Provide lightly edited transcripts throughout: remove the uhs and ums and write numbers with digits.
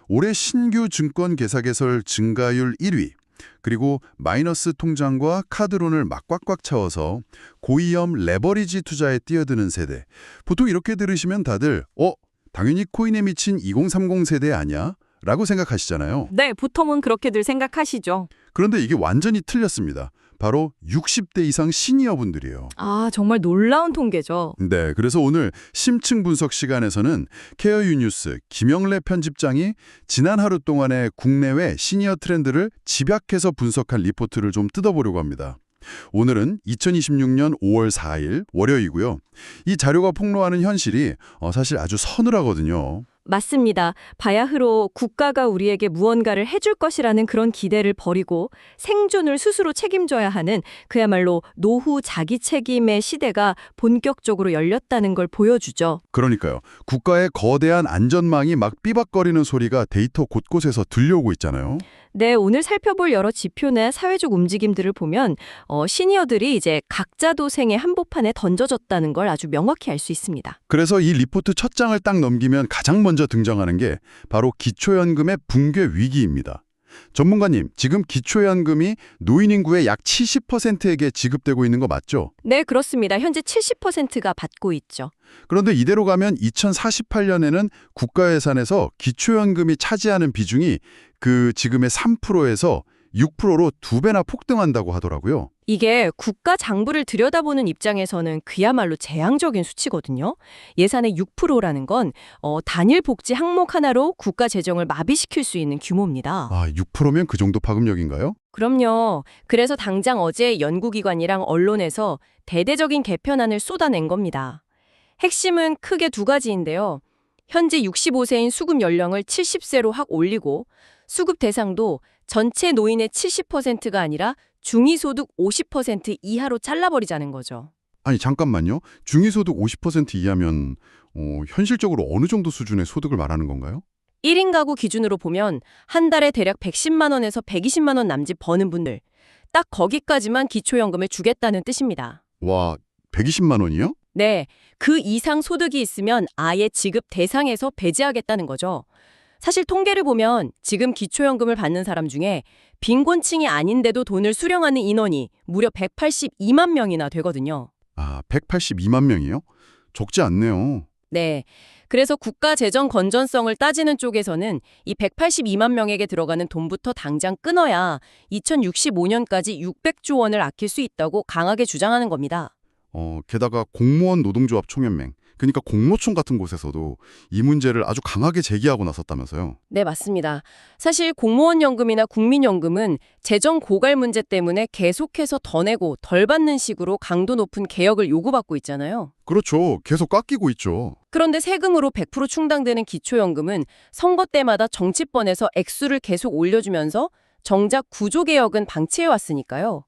올해 신규 증권 계사 개설 증가율 1위, 그리고 마이너스 통장과 카드론을 막 꽉꽉 채워서 고위험 레버리지 투자에 뛰어드는 세대. 보통 이렇게 들으시면 다들 당연히 코인에 미친 2030 세대 아니야? 라고 생각하시잖아요. 네, 보통은 그렇게들 생각하시죠. 그런데 이게 완전히 틀렸습니다. 바로 60대 이상 시니어 분들이에요. 아, 정말 놀라운 통계죠. 네, 그래서 오늘 심층 분석 시간에서는 케어 유뉴스 김영래 편집장이 지난 하루 동안의 국내외 시니어 트렌드를 집약해서 분석한 리포트를 좀 뜯어보려고 합니다. 오늘은 2026년 5월 4일 월요일이고요. 이 자료가 폭로하는 현실이 사실 아주 서늘하거든요. 맞습니다. 바야흐로 국가가 우리에게 무언가를 해줄 것이라는 그런 기대를 버리고 생존을 스스로 책임져야 하는 그야말로 노후 자기 책임의 시대가 본격적으로 열렸다는 걸 보여주죠. 그러니까요. 국가의 거대한 안전망이 막 삐박거리는 소리가 데이터 곳곳에서 들려오고 있잖아요. 네, 오늘 살펴볼 여러 지표나 사회적 움직임들을 보면 시니어들이 이제 각자 도생의 한복판에 던져졌다는 걸 아주 명확히 알 수 있습니다. 그래서 이 리포트 첫 장을 딱 넘기면 가장 먼저 등장하는 게 바로 기초연금의 붕괴 위기입니다. 전문가님, 지금 기초연금이 노인 인구의 약 70%에게 지급되고 있는 거 맞죠? 네, 그렇습니다. 현재 70%가 받고 있죠. 그런데 이대로 가면 2048년에는 국가 예산에서 기초연금이 차지하는 비중이 지금의 3%에서 6%로 2배나 폭등한다고 하더라고요. 이게 국가 장부를 들여다보는 입장에서는 그야말로 재앙적인 수치거든요. 예산의 6%라는 건 단일 복지 항목 하나로 국가 재정을 마비시킬 수 있는 규모입니다. 6%면 그 정도 파급력인가요? 그럼요. 그래서 당장 어제 연구기관이랑 언론에서 대대적인 개편안을 쏟아낸 겁니다. 핵심은 크게 두 가지인데요. 현재 65세인 수급 연령을 70세로 확 올리고 수급 대상도 전체 노인의 70%가 아니라 중위소득 50% 이하로 잘라버리자는 거죠. 아니 잠깐만요. 중위소득 50% 이하면 현실적으로 어느 정도 수준의 소득을 말하는 건가요? 1인 가구 기준으로 보면 한 달에 대략 110만 원에서 120만 원 남짓 버는 분들, 딱 거기까지만 기초연금을 주겠다는 뜻입니다. 와, 120만 원이요? 네, 그 이상 소득이 있으면 아예 지급 대상에서 배제하겠다는 거죠. 사실 통계를 보면 지금 기초연금을 받는 사람 중에 빈곤층이 아닌데도 돈을 수령하는 인원이 무려 182만 명이나 되거든요. 182만 명이요? 적지 않네요. 네. 그래서 국가 재정 건전성을 따지는 쪽에서는 이 182만 명에게 들어가는 돈부터 당장 끊어야 2065년까지 600조 원을 아낄 수 있다고 강하게 주장하는 겁니다. 게다가 공무원 노동조합 총연맹, 그러니까 공모총 같은 곳에서도 이 문제를 아주 강하게 제기하고 나섰다면서요. 네, 맞습니다. 사실 공무원 연금이나 국민연금은 재정 고갈 문제 때문에 계속해서 더 내고 덜 받는 식으로 강도 높은 개혁을 요구받고 있잖아요. 그렇죠. 계속 깎이고 있죠. 그런데 세금으로 100% 충당되는 기초연금은 선거 때마다 정치권에서 액수를 계속 올려주면서 정작 구조개혁은 방치해왔으니까요.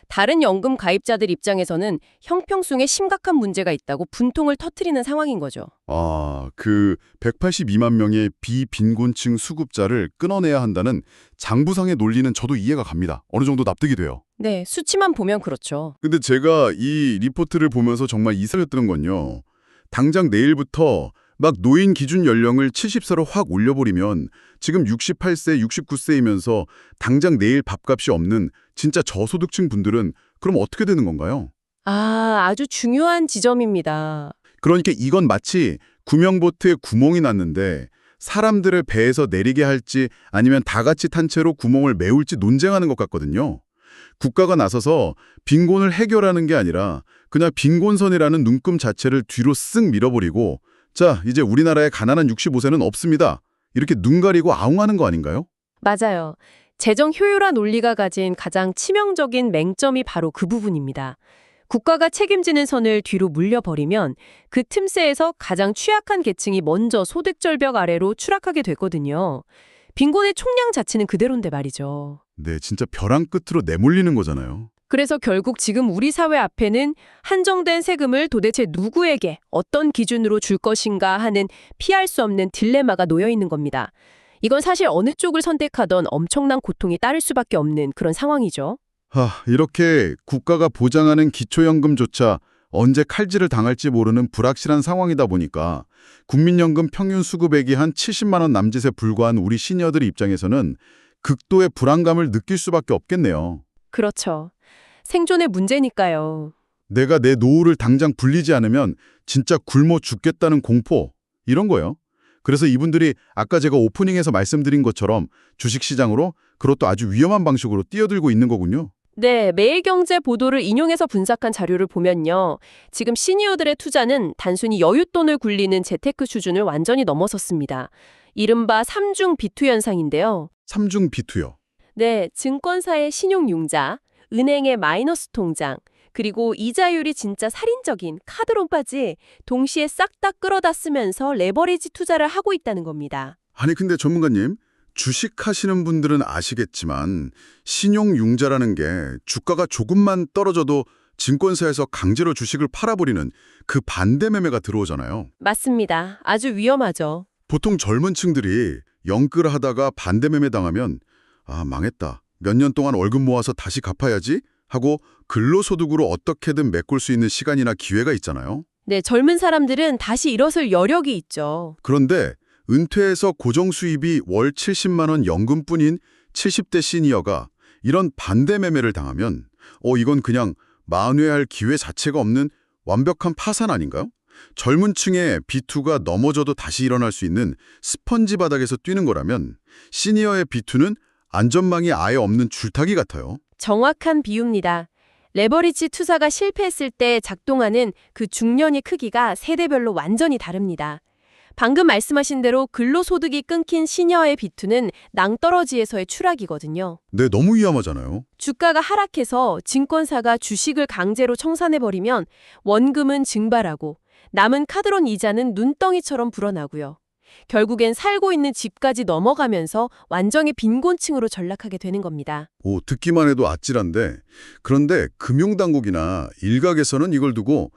다른 연금 가입자들 입장에서는 형평성에 심각한 문제가 있다고 분통을 터뜨리는 상황인 거죠. 182만 명의 비빈곤층 수급자를 끊어내야 한다는 장부상의 논리는 저도 이해가 갑니다. 어느 정도 납득이 돼요. 네, 수치만 보면 그렇죠. 근데 제가 이 리포트를 보면서 정말 이상을 뜨는 건요. 당장 내일부터 막 노인 기준 연령을 70세로 확 올려버리면 지금 68세, 69세이면서 당장 내일 밥값이 없는 진짜 저소득층 분들은 그럼 어떻게 되는 건가요? 아주 중요한 지점입니다. 그러니까 이건 마치 구명보트에 구멍이 났는데 사람들을 배에서 내리게 할지 아니면 다 같이 탄 채로 구멍을 메울지 논쟁하는 것 같거든요. 국가가 나서서 빈곤을 해결하는 게 아니라 그냥 빈곤선이라는 눈금 자체를 뒤로 쓱 밀어버리고 자, 이제 우리나라의 가난한 65세는 없습니다. 이렇게 눈 가리고 아웅하는 거 아닌가요? 맞아요. 재정 효율화 논리가 가진 가장 치명적인 맹점이 바로 그 부분입니다. 국가가 책임지는 선을 뒤로 물려버리면 그 틈새에서 가장 취약한 계층이 먼저 소득 절벽 아래로 추락하게 되거든요. 빈곤의 총량 자체는 그대로인데 말이죠. 네, 진짜 벼랑 끝으로 내몰리는 거잖아요. 그래서 결국 지금 우리 사회 앞에는 한정된 세금을 도대체 누구에게 어떤 기준으로 줄 것인가 하는 피할 수 없는 딜레마가 놓여 있는 겁니다. 이건 사실 어느 쪽을 선택하던 엄청난 고통이 따를 수밖에 없는 그런 상황이죠. 이렇게 국가가 보장하는 기초연금조차 언제 칼질을 당할지 모르는 불확실한 상황이다 보니까 국민연금 평균 수급액이 한 70만 원 남짓에 불과한 우리 시니어들 입장에서는 극도의 불안감을 느낄 수밖에 없겠네요. 그렇죠. 생존의 문제니까요. 내가 내 노후를 당장 불리지 않으면 진짜 굶어 죽겠다는 공포, 이런 거요. 그래서 이분들이 아까 제가 오프닝에서 말씀드린 것처럼 주식시장으로, 그것도 아주 위험한 방식으로 뛰어들고 있는 거군요. 네, 매일경제 보도를 인용해서 분석한 자료를 보면요. 지금 시니어들의 투자는 단순히 여윳돈을 굴리는 재테크 수준을 완전히 넘어섰습니다. 이른바 삼중 비투 현상인데요. 삼중 비투요. 네, 증권사의 신용융자, 은행의 마이너스 통장, 그리고 이자율이 진짜 살인적인 카드론까지 동시에 싹 다 끌어다 쓰면서 레버리지 투자를 하고 있다는 겁니다. 아니 근데 전문가님, 주식하시는 분들은 아시겠지만 신용융자라는 게 주가가 조금만 떨어져도 증권사에서 강제로 주식을 팔아버리는 그 반대 매매가 들어오잖아요. 맞습니다. 아주 위험하죠. 보통 젊은 층들이 영끌 하다가 반대 매매 당하면 망했다. 몇 년 동안 월급 모아서 다시 갚아야지 하고 근로소득으로 어떻게든 메꿀 수 있는 시간이나 기회가 있잖아요. 네, 젊은 사람들은 다시 일어설 여력이 있죠. 그런데 은퇴해서 고정 수입이 월 70만 원 연금뿐인 70대 시니어가 이런 반대 매매를 당하면 이건 그냥 만회할 기회 자체가 없는 완벽한 파산 아닌가요? 젊은 층의 B2가 넘어져도 다시 일어날 수 있는 스펀지 바닥에서 뛰는 거라면 시니어의 B2는 안전망이 아예 없는 줄타기 같아요. 정확한 비유입니다. 레버리지 투자가 실패했을 때 작동하는 그 중년의 크기가 세대별로 완전히 다릅니다. 방금 말씀하신 대로 근로소득이 끊긴 시니어의 비투는 낭떠러지에서의 추락이거든요. 네, 너무 위험하잖아요. 주가가 하락해서 증권사가 주식을 강제로 청산해버리면 원금은 증발하고 남은 카드론 이자는 눈덩이처럼 불어나고요. 결국엔 살고 있는 집까지 넘어가면서 완전히 빈곤층으로 전락하게 되는 겁니다. 듣기만 해도 아찔한데, 그런데 금융당국이나 일각에서는 이걸 두고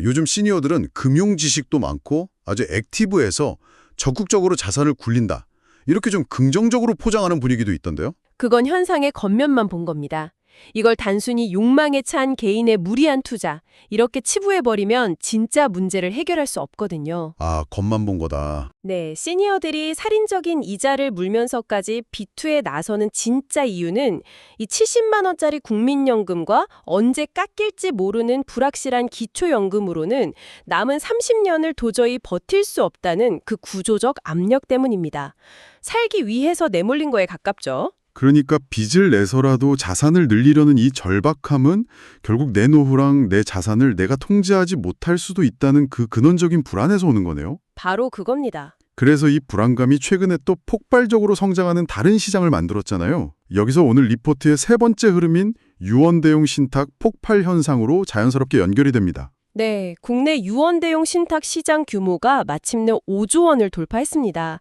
요즘 시니어들은 금융 지식도 많고 아주 액티브해서 적극적으로 자산을 굴린다. 이렇게 좀 긍정적으로 포장하는 분위기도 있던데요. 그건 현상의 겉면만 본 겁니다. 이걸 단순히 욕망에 찬 개인의 무리한 투자, 이렇게 치부해버리면 진짜 문제를 해결할 수 없거든요. 겉만 본 거다. 네, 시니어들이 살인적인 이자를 물면서까지 비투에 나서는 진짜 이유는 이 70만 원짜리 국민연금과 언제 깎일지 모르는 불확실한 기초연금으로는 남은 30년을 도저히 버틸 수 없다는 그 구조적 압력 때문입니다. 살기 위해서 내몰린 거에 가깝죠. 그러니까 빚을 내서라도 자산을 늘리려는 이 절박함은 결국 내 노후랑 내 자산을 내가 통제하지 못할 수도 있다는 그 근원적인 불안에서 오는 거네요. 바로 그겁니다. 그래서 이 불안감이 최근에 또 폭발적으로 성장하는 다른 시장을 만들었잖아요. 여기서 오늘 리포트의 세 번째 흐름인 유언대용 신탁 폭발 현상으로 자연스럽게 연결이 됩니다. 네, 국내 유언대용 신탁 시장 규모가 마침내 5조 원을 돌파했습니다.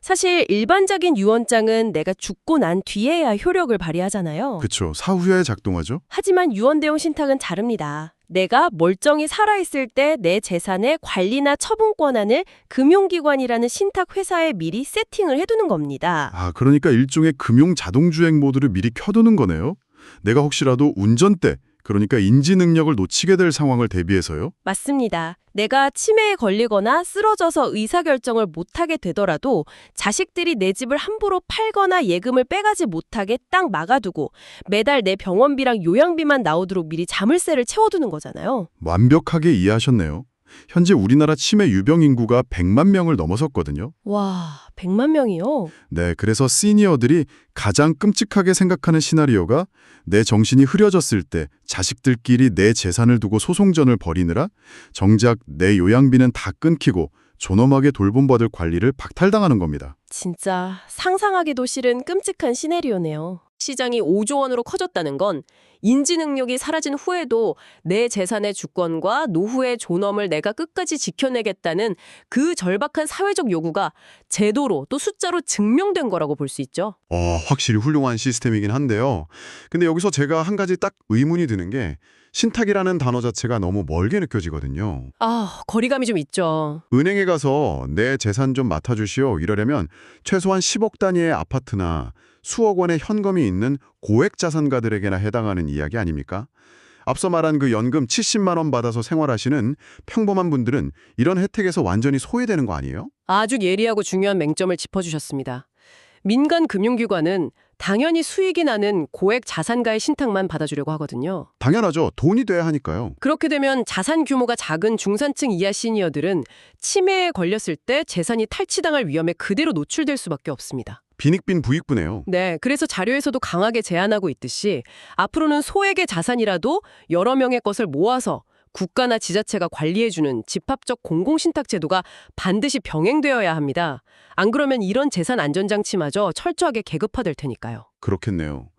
사실 일반적인 유언장은 내가 죽고 난 뒤에야 효력을 발휘하잖아요. 그렇죠. 사후에 작동하죠. 하지만 유언대용 신탁은 다릅니다. 내가 멀쩡히 살아있을 때 내 재산의 관리나 처분 권한을 금융기관이라는 신탁회사에 미리 세팅을 해두는 겁니다. 그러니까 일종의 금융 자동주행 모드를 미리 켜두는 거네요. 내가 혹시라도 운전대, 그러니까 인지 능력을 놓치게 될 상황을 대비해서요? 맞습니다. 내가 치매에 걸리거나 쓰러져서 의사결정을 못하게 되더라도 자식들이 내 집을 함부로 팔거나 예금을 빼가지 못하게 딱 막아두고 매달 내 병원비랑 요양비만 나오도록 미리 자물쇠를 채워두는 거잖아요. 완벽하게 이해하셨네요. 현재 우리나라 치매 유병 인구가 100만 명을 넘어섰거든요. 와, 100만 명이요? 네, 그래서 시니어들이 가장 끔찍하게 생각하는 시나리오가 내 정신이 흐려졌을 때 자식들끼리 내 재산을 두고 소송전을 벌이느라 정작 내 요양비는 다 끊기고 존엄하게 돌봄받을 관리를 박탈당하는 겁니다. 진짜 상상하기도 싫은 끔찍한 시나리오네요. 시장이 5조 원으로 커졌다는 건 인지 능력이 사라진 후에도 내 재산의 주권과 노후의 존엄을 내가 끝까지 지켜내겠다는 그 절박한 사회적 요구가 제도로 또 숫자로 증명된 거라고 볼 수 있죠. 확실히 훌륭한 시스템이긴 한데요. 근데 여기서 제가 한 가지 딱 의문이 드는 게 신탁이라는 단어 자체가 너무 멀게 느껴지거든요. 거리감이 좀 있죠. 은행에 가서 내 재산 좀 맡아주시오 이러려면 최소한 10억 단위의 아파트나 수억 원의 현금이 있는 고액 자산가들에게나 해당하는 이야기 아닙니까? 앞서 말한 그 연금 70만 원 받아서 생활하시는 평범한 분들은 이런 혜택에서 완전히 소외되는 거 아니에요? 아주 예리하고 중요한 맹점을 짚어주셨습니다. 민간 금융기관은 당연히 수익이 나는 고액 자산가의 신탁만 받아주려고 하거든요. 당연하죠. 돈이 돼야 하니까요. 그렇게 되면 자산 규모가 작은 중산층 이하 시니어들은 치매에 걸렸을 때 재산이 탈취당할 위험에 그대로 노출될 수밖에 없습니다. 빈익빈 부익부네요. 네, 그래서 자료에서도 강하게 제안하고 있듯이 앞으로는 소액의 자산이라도 여러 명의 것을 모아서 국가나 지자체가 관리해주는 집합적 공공신탁 제도가 반드시 병행되어야 합니다. 안 그러면 이런 재산 안전장치마저 철저하게 계급화될 테니까요. 그렇겠네요.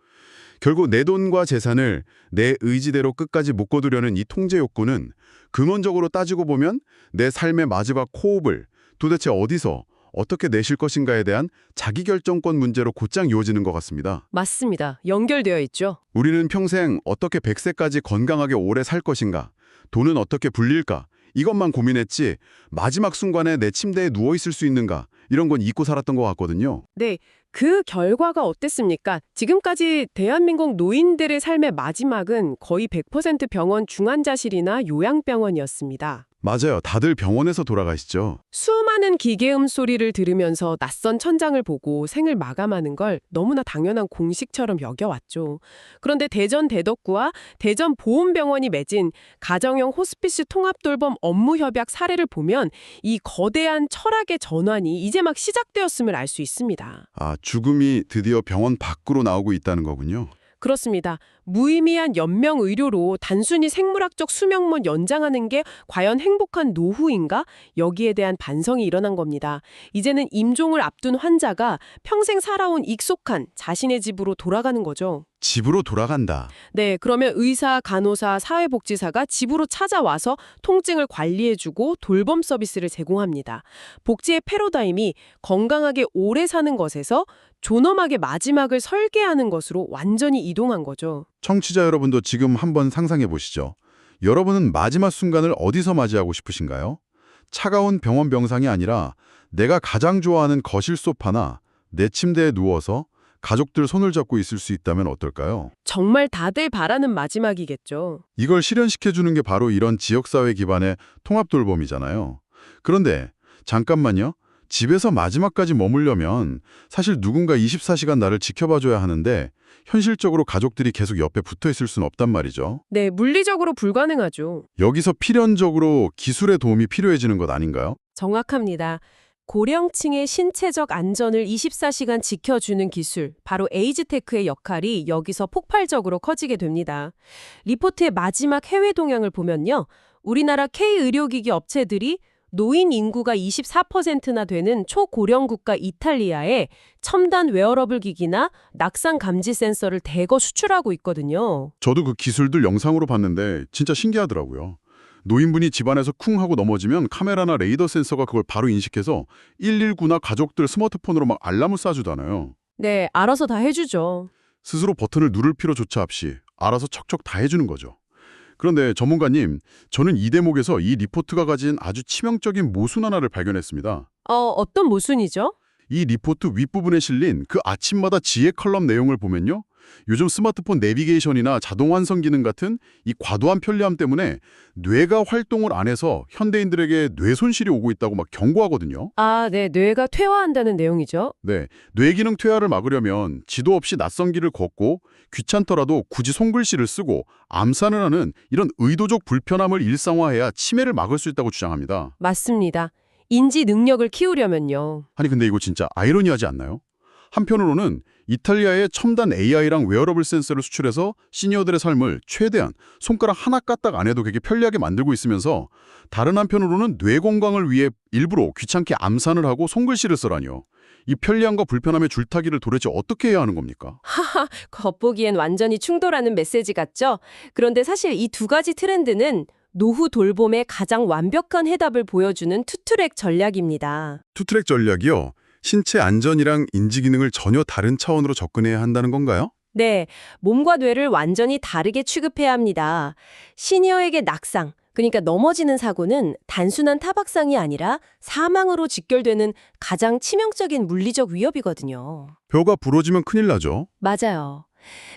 결국 내 돈과 재산을 내 의지대로 끝까지 묶어두려는 이 통제 욕구는 근원적으로 따지고 보면 내 삶의 마지막 호흡을 도대체 어디서 어떻게 내쉴 것인가에 대한 자기결정권 문제로 곧장 이어지는 것 같습니다. 맞습니다. 연결되어 있죠. 우리는 평생 어떻게 100세까지 건강하게 오래 살 것인가, 돈은 어떻게 불릴까, 이것만 고민했지 마지막 순간에 내 침대에 누워있을 수 있는가, 이런 건 잊고 살았던 것 같거든요. 네, 그 결과가 어땠습니까? 지금까지 대한민국 노인들의 삶의 마지막은 거의 100% 병원 중환자실이나 요양병원이었습니다. 맞아요. 다들 병원에서 돌아가시죠. 수많은 기계음 소리를 들으면서 낯선 천장을 보고 생을 마감하는 걸 너무나 당연한 공식처럼 여겨왔죠. 그런데 대전 대덕구와 대전 보훈병원이 맺은 가정형 호스피스 통합돌봄 업무협약 사례를 보면 이 거대한 철학의 전환이 이제 막 시작되었음을 알 수 있습니다. 아, 죽음이 드디어 병원 밖으로 나오고 있다는 거군요. 그렇습니다. 무의미한 연명 의료로 단순히 생물학적 수명만 연장하는 게 과연 행복한 노후인가? 여기에 대한 반성이 일어난 겁니다. 이제는 임종을 앞둔 환자가 평생 살아온 익숙한 자신의 집으로 돌아가는 거죠. 집으로 돌아간다. 네, 그러면 의사, 간호사, 사회복지사가 집으로 찾아와서 통증을 관리해주고 돌봄 서비스를 제공합니다. 복지의 패러다임이 건강하게 오래 사는 것에서 존엄하게 마지막을 설계하는 것으로 완전히 이동한 거죠. 청취자 여러분도 지금 한번 상상해 보시죠. 여러분은 마지막 순간을 어디서 맞이하고 싶으신가요? 차가운 병원 병상이 아니라 내가 가장 좋아하는 거실 소파나 내 침대에 누워서 가족들 손을 잡고 있을 수 있다면 어떨까요? 정말 다들 바라는 마지막이겠죠. 이걸 실현시켜주는 게 바로 이런 지역사회 기반의 통합돌봄이잖아요. 그런데 잠깐만요. 집에서 마지막까지 머물려면 사실 누군가 24시간 나를 지켜봐줘야 하는데 현실적으로 가족들이 계속 옆에 붙어있을 수는 없단 말이죠. 네, 물리적으로 불가능하죠. 여기서 필연적으로 기술의 도움이 필요해지는 것 아닌가요? 정확합니다. 고령층의 신체적 안전을 24시간 지켜주는 기술, 바로 에이즈테크의 역할이 여기서 폭발적으로 커지게 됩니다. 리포트의 마지막 해외 동향을 보면요. 우리나라 K의료기기 업체들이 노인 인구가 24%나 되는 초고령 국가 이탈리아에 첨단 웨어러블 기기나 낙상 감지 센서를 대거 수출하고 있거든요. 저도 그 기술들 영상으로 봤는데 진짜 신기하더라고요. 노인분이 집안에서 쿵 하고 넘어지면 카메라나 레이더 센서가 그걸 바로 인식해서 119나 가족들 스마트폰으로 막 알람을 쏴주잖아요. 네, 알아서 다 해주죠. 스스로 버튼을 누를 필요조차 없이 알아서 척척 다 해주는 거죠. 그런데 전문가님, 저는 이 대목에서 이 리포트가 가진 아주 치명적인 모순 하나를 발견했습니다. 어떤 모순이죠? 이 리포트 윗부분에 실린 그 아침마다 지혜 컬럼 내용을 보면요. 요즘 스마트폰 내비게이션이나 자동 환성 기능 같은 이 과도한 편리함 때문에 뇌가 활동을 안 해서 현대인들에게 뇌 손실이 오고 있다고 막 경고하거든요. 아, 네, 뇌가 퇴화한다는 내용이죠. 네, 뇌 기능 퇴화를 막으려면 지도 없이 낯선 길을 걷고 귀찮더라도 굳이 손글씨를 쓰고 암산을 하는 이런 의도적 불편함을 일상화해야 치매를 막을 수 있다고 주장합니다. 맞습니다. 인지 능력을 키우려면요. 아니 근데 이거 진짜 아이러니하지 않나요? 한편으로는 이탈리아의 첨단 AI랑 웨어러블 센서를 수출해서 시니어들의 삶을 최대한 손가락 하나 까딱 안 해도 되게 편리하게 만들고 있으면서 다른 한편으로는 뇌 건강을 위해 일부러 귀찮게 암산을 하고 손글씨를 쓰라니요. 이 편리함과 불편함의 줄타기를 도대체 어떻게 해야 하는 겁니까? 겉보기엔 완전히 충돌하는 메시지 같죠? 그런데 사실 이 두 가지 트렌드는 노후 돌봄의 가장 완벽한 해답을 보여주는 투트랙 전략입니다. 투트랙 전략이요? 신체 안전이랑 인지 기능을 전혀 다른 차원으로 접근해야 한다는 건가요? 네, 몸과 뇌를 완전히 다르게 취급해야 합니다. 시니어에게 낙상, 그러니까 넘어지는 사고는 단순한 타박상이 아니라 사망으로 직결되는 가장 치명적인 물리적 위협이거든요. 뼈가 부러지면 큰일 나죠. 맞아요.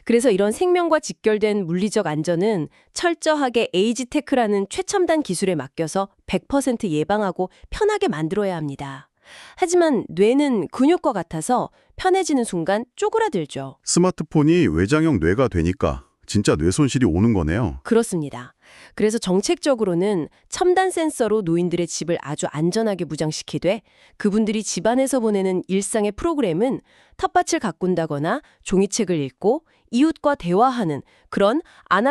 그래서 이런 생명과 직결된 물리적 안전은 철저하게 에이지테크라는 최첨단 기술에 맡겨서 100% 예방하고 편하게 만들어야 합니다. 하지만 뇌는 근육과 같아서 편해지는 순간 쪼그라들죠. 스마트폰이 외장형 뇌가 되니까 진짜 뇌 손실이 오는 거네요. 그렇습니다. 그래서 정책적으로는 첨단 센서로 노인들의 집을 아주 안전하게 무장시키되 그분들이 집안에서 보내는 일상의 프로그램은 텃밭을 가꾼다거나 종이책을 읽고 이웃과 대화하는 그런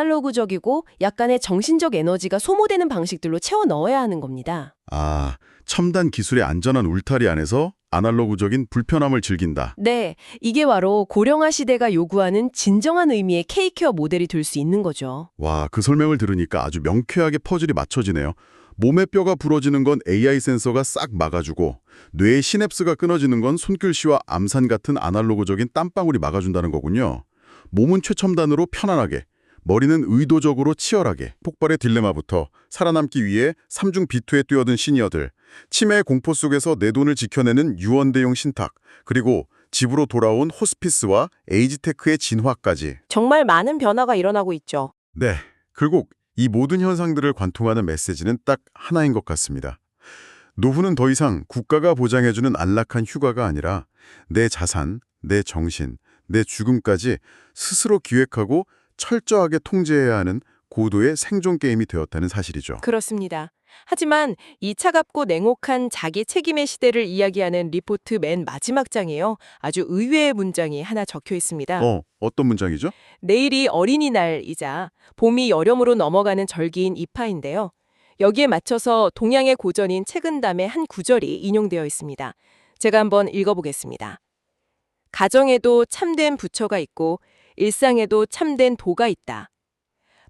아날로그적이고 약간의 정신적 에너지가 소모되는 방식들로 채워 넣어야 하는 겁니다. 아, 첨단 기술의 안전한 울타리 안에서 아날로그적인 불편함을 즐긴다. 네, 이게 바로 고령화 시대가 요구하는 진정한 의미의 K케어 모델이 될 수 있는 거죠. 와, 그 설명을 들으니까 아주 명쾌하게 퍼즐이 맞춰지네요. 몸의 뼈가 부러지는 건 AI 센서가 싹 막아주고 뇌의 시냅스가 끊어지는 건 손글씨와 암산 같은 아날로그적인 땀방울이 막아준다는 거군요. 몸은 최첨단으로 편안하게, 머리는 의도적으로 치열하게, 폭발의 딜레마부터 살아남기 위해 삼중 비투에 뛰어든 시니어들, 치매의 공포 속에서 내 돈을 지켜내는 유언대용 신탁, 그리고 집으로 돌아온 호스피스와 에이지테크의 진화까지. 정말 많은 변화가 일어나고 있죠. 네, 결국 이 모든 현상들을 관통하는 메시지는 딱 하나인 것 같습니다. 노후는 더 이상 국가가 보장해주는 안락한 휴가가 아니라 내 자산, 내 정신, 내 죽음까지 스스로 기획하고 철저하게 통제해야 하는 고도의 생존 게임이 되었다는 사실이죠. 그렇습니다. 하지만 이 차갑고 냉혹한 자기 책임의 시대를 이야기하는 리포트 맨 마지막 장에요. 아주 의외의 문장이 하나 적혀 있습니다. 어떤 문장이죠? 내일이 어린이날이자 봄이 여름으로 넘어가는 절기인 이파인데요. 여기에 맞춰서 동양의 고전인 책은담의 한 구절이 인용되어 있습니다. 제가 한번 읽어보겠습니다. 가정에도 참된 부처가 있고 일상에도 참된 도가 있다.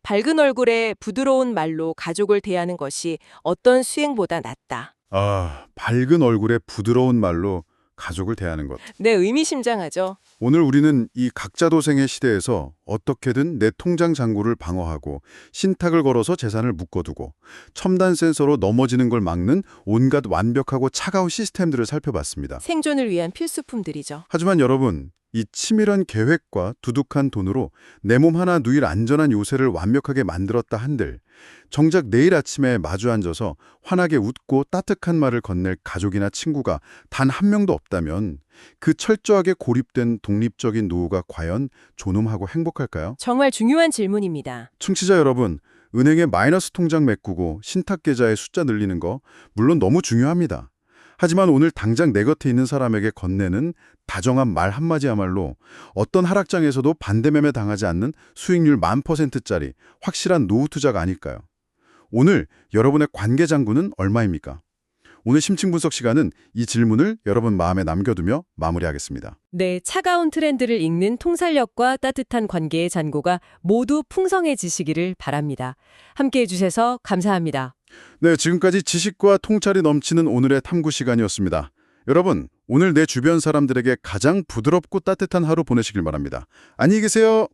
밝은 얼굴에 부드러운 말로 가족을 대하는 것이 어떤 수행보다 낫다. 아, 밝은 얼굴에 부드러운 말로 가족을 대하는 것. 네, 의미심장하죠. 오늘 우리는 이 각자도생의 시대에서 어떻게든 내 통장 잔고를 방어하고 신탁을 걸어서 재산을 묶어두고 첨단 센서로 넘어지는 걸 막는 온갖 완벽하고 차가운 시스템들을 살펴봤습니다. 생존을 위한 필수품들이죠. 하지만 여러분, 이 치밀한 계획과 두둑한 돈으로 내 몸 하나 누일 안전한 요새를 완벽하게 만들었다 한들 정작 내일 아침에 마주 앉아서 환하게 웃고 따뜻한 말을 건넬 가족이나 친구가 단 한 명도 없다면 그 철저하게 고립된 독립적인 노후가 과연 존엄하고 행복할까요? 정말 중요한 질문입니다. 청취자 여러분, 은행에 마이너스 통장 메꾸고 신탁 계좌에 숫자 늘리는 거 물론 너무 중요합니다. 하지만 오늘 당장 내 곁에 있는 사람에게 건네는 다정한 말 한마디야말로 어떤 하락장에서도 반대매매 당하지 않는 수익률 1000%짜리 확실한 노후 투자가 아닐까요? 오늘 여러분의 관계 잔고는 얼마입니까? 오늘 심층 분석 시간은 이 질문을 여러분 마음에 남겨두며 마무리하겠습니다. 네, 차가운 트렌드를 읽는 통찰력과 따뜻한 관계의 잔고가 모두 풍성해지시기를 바랍니다. 함께해 주셔서 감사합니다. 네, 지금까지 지식과 통찰이 넘치는 오늘의 탐구 시간이었습니다. 여러분, 오늘 내 주변 사람들에게 가장 부드럽고 따뜻한 하루 보내시길 바랍니다. 안녕히 계세요.